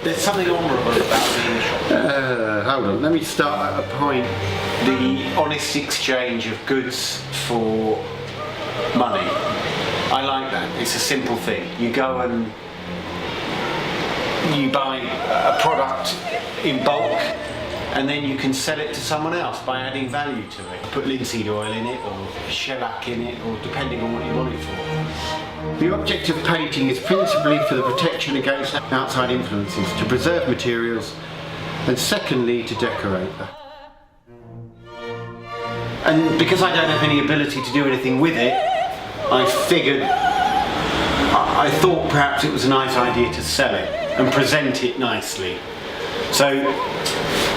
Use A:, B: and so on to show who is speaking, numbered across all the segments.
A: There's something honourable about being a shopkeeper.
B: Hold on, let me start at a point.
A: The honest exchange of goods for money. I like that. It's a simple thing. You go and you buy a product in bulk, and then you can sell it to someone else by adding value to it. Put linseed oil in it, or shellac in it, or depending on what you want it for.
B: The object of painting is principally for the protection against outside influences, to preserve materials, and secondly to decorate them.
A: And because I don't have any ability to do anything with it, I thought perhaps it was a nice idea to sell it and present it nicely. So,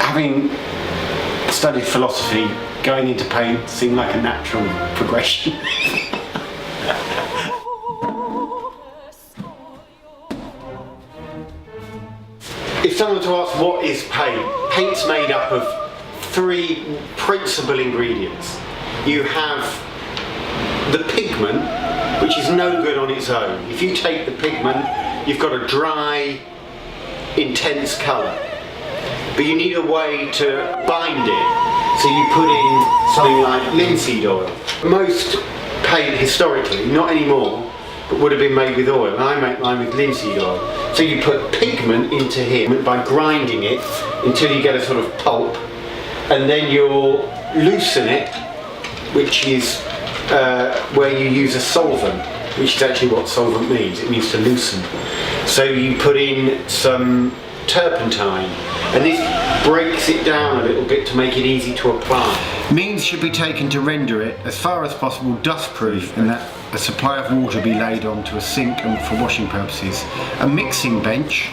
A: having studied philosophy, going into paint seemed like a natural progression. If someone were to ask what is paint, paint's made up of three principal ingredients. You have the pigment, which is no good on its own. If you take the pigment, you've got a dry, intense colour. But you need a way to bind it. So you put in something like linseed oil. Most paint historically, not anymore, but would have been made with oil. And I make mine with linseed oil. So you put pigment into here by grinding it until you get a sort of pulp, and then you'll loosen it, which is where you use a solvent, which is actually what solvent means. It means to loosen. So you put in some turpentine, and this breaks it down a little bit to make it easy to apply.
B: Means should be taken to render it as far as possible dust-proof, and that a supply of water be laid onto a sink and for washing purposes. A mixing bench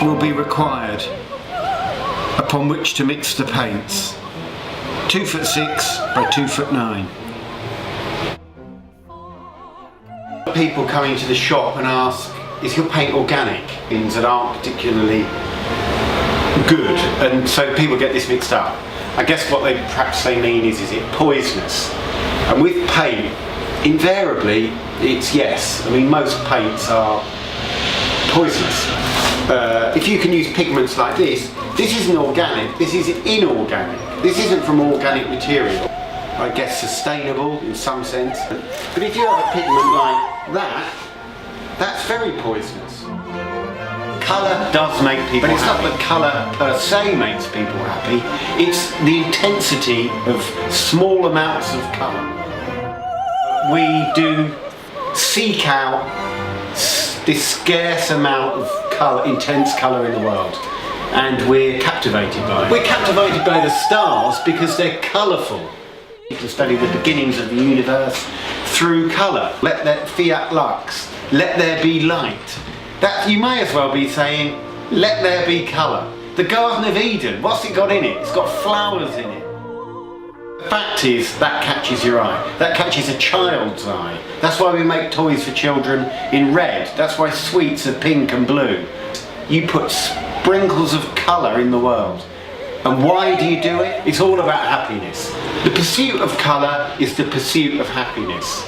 B: will be required upon which to mix the paints. 2'6" by 2'9".
A: People come into the shop and ask, is your paint organic? Things that aren't particularly good, and so people get this mixed up. I guess what they mean is it poisonous? And with paint, invariably, it's yes. I mean, most paints are poisonous. If you can use pigments like this isn't organic, this is inorganic. This isn't from organic material. I guess sustainable in some sense. But if you have a pigment like that, that's very poisonous. Colour does make people happy. But it's not that colour per se makes people happy, it's the intensity of small amounts of colour. We do seek out this scarce amount of colour, intense colour in the world, and we're captivated by it. We're captivated by the stars because they're colourful. You can study the beginnings of the universe through colour. Let there fiat lux, let there be light. That you may as well be saying, let there be colour. The Garden of Eden, what's it got in it? It's got flowers in it. The fact is, that catches your eye. That catches a child's eye. That's why we make toys for children in red. That's why sweets are pink and blue. You put sprinkles of colour in the world. And why do you do it? It's all about happiness. The pursuit of colour is the pursuit of happiness.